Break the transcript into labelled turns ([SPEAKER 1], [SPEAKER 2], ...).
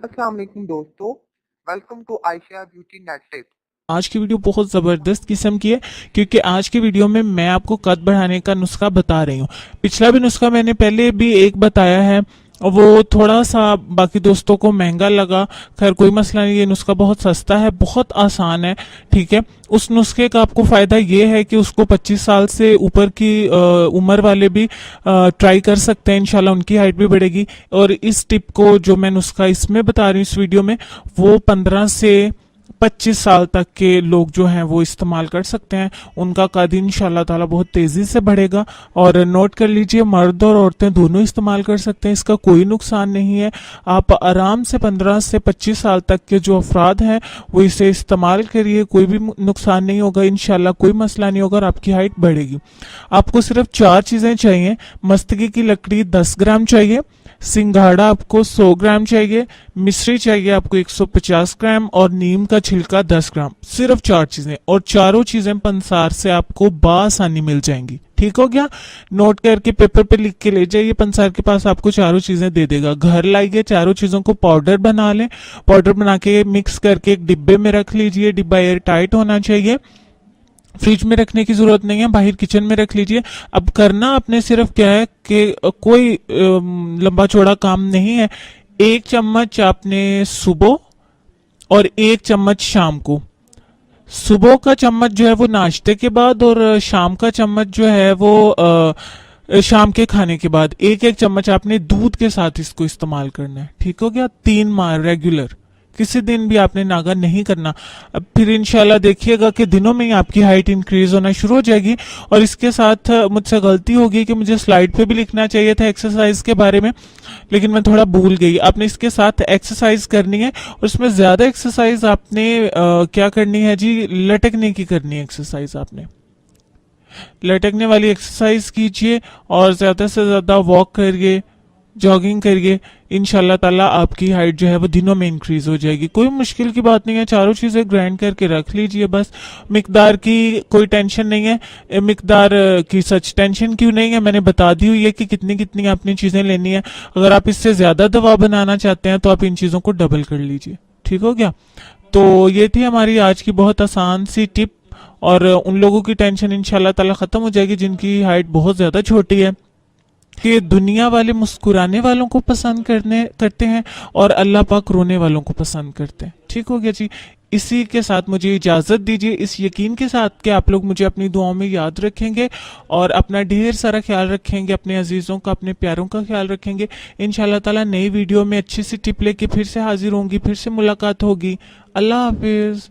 [SPEAKER 1] अस्सलाम वालेकुम दोस्तों, welcome to Ayesha beauty net tips.
[SPEAKER 2] आज की वीडियो बहुत ज़बरदस्त किस्म की है क्योंकि आज की वीडियो में मैं आपको कद बढ़ाने का नुस्खा बता रही हूँ। पिछला भी नुस्खा मैंने पहले भी एक बताया है और वो थोड़ा सा बाकी दोस्तों को महंगा लगा। खैर कोई मसला नहीं, ये नुस्खा बहुत सस्ता है, बहुत आसान है। ठीक है, उस नुस्खे का आपको फ़ायदा ये है कि उसको 25 साल से ऊपर की उम्र वाले भी ट्राई कर सकते हैं, इंशाल्लाह उनकी हाइट भी बढ़ेगी। और इस टिप को जो मैं नुस्खा इसमें बता रही हूँ इस वीडियो में, वो 15 से 25 साल तक के लोग जो हैं वो इस्तेमाल कर सकते हैं। उनका कद इंशाल्लाह ताला बहुत तेज़ी से बढ़ेगा। और नोट कर लीजिए, मर्द और औरतें दोनों इस्तेमाल कर सकते हैं, इसका कोई नुकसान नहीं है। आप आराम से 15 से 25 साल तक के जो अफराद हैं वो इसे इस्तेमाल करिए, कोई भी नुकसान नहीं होगा इंशाल्लाह, कोई मसला नहीं होगा और आपकी हाइट बढ़ेगी। आपको सिर्फ 4 चीज़ें चाहिए। मस्तकी की लकड़ी 10 ग्राम चाहिए, सिंघाड़ा आपको 100 ग्राम चाहिए, मिश्री चाहिए आपको 150 ग्राम और नीम का छिलका 10 ग्राम। सिर्फ 4 चीजें, और चारों चीजें पंसार से आपको बासानी मिल जाएंगी। ठीक हो गया, नोट करके पेपर पे लिख के ले जाइए, पंसार के पास आपको चारों चीजें दे देगा। घर लाइए, चारों चीजों को पाउडर बना लें। पाउडर बना के मिक्स करके एक डिब्बे में रख लीजिए। डिब्बा एयर टाइट होना चाहिए, फ्रिज में रखने की जरूरत नहीं है, बाहर किचन में रख लीजिए। अब करना आपने सिर्फ क्या है कि कोई लंबा चौड़ा काम नहीं है। 1 चम्मच आपने सुबह और 1 चम्मच शाम को। सुबह का चम्मच जो है वो नाश्ते के बाद, और शाम का चम्मच जो है वो शाम के खाने के बाद। एक एक चम्मच आपने दूध के साथ इसको इस्तेमाल करना है। ठीक हो गया, 3 माह रेगुलर, किसी दिन भी आपने नागा नहीं करना। अब फिर इंशाल्लाह देखिएगा कि दिनों में ही आपकी हाइट इंक्रीज होना शुरू हो जाएगी। और इसके साथ मुझसे गलती होगी कि मुझे स्लाइड पे भी लिखना चाहिए था एक्सरसाइज के बारे में, लेकिन मैं थोड़ा भूल गई। आपने इसके साथ एक्सरसाइज करनी है, और उसमें ज्यादा एक्सरसाइज आपने क्या करनी है जी, लटकने की करनी है एक्सरसाइज। आपने लटकने वाली एक्सरसाइज कीजिए और ज्यादा से ज्यादा वॉक करिए, जॉगिंग करिए। इंशाल्लाह ताला आपकी हाइट जो है वो दिनों में इंक्रीज हो जाएगी। कोई मुश्किल की बात नहीं है, चारों चीजें ग्राइंड करके रख लीजिए बस। मिकदार की कोई टेंशन नहीं है, मिकदार की सच टेंशन क्यों नहीं है, मैंने बता दी हुई है कि कितनी कितनी आपने चीजें लेनी है। अगर आप इससे ज्यादा दवा बनाना चाहते हैं तो आप इन चीजों को डबल कर लीजिए। ठीक हो गया, तो ये थी हमारी आज की बहुत आसान सी टिप। और उन लोगों की टेंशन इंशाल्लाह ताला खत्म हो जाएगी जिनकी हाइट बहुत ज्यादा छोटी है, कि दुनिया वाले मुस्कुराने वालों को पसंद करते हैं और अल्लाह पाक रोने वालों को पसंद करते हैं। ठीक हो गया जी, इसी के साथ मुझे इजाजत दीजिए, इस यकीन के साथ कि आप लोग मुझे अपनी दुआओं में याद रखेंगे और अपना ढेर सारा ख्याल रखेंगे, अपने अजीजों का, अपने प्यारों का ख्याल रखेंगे। इंशाल्लाह ताला नई वीडियो में अच्छी सी टिप लेके फिर से हाजिर होंगी, फिर से मुलाकात होगी। अल्लाह हाफिज।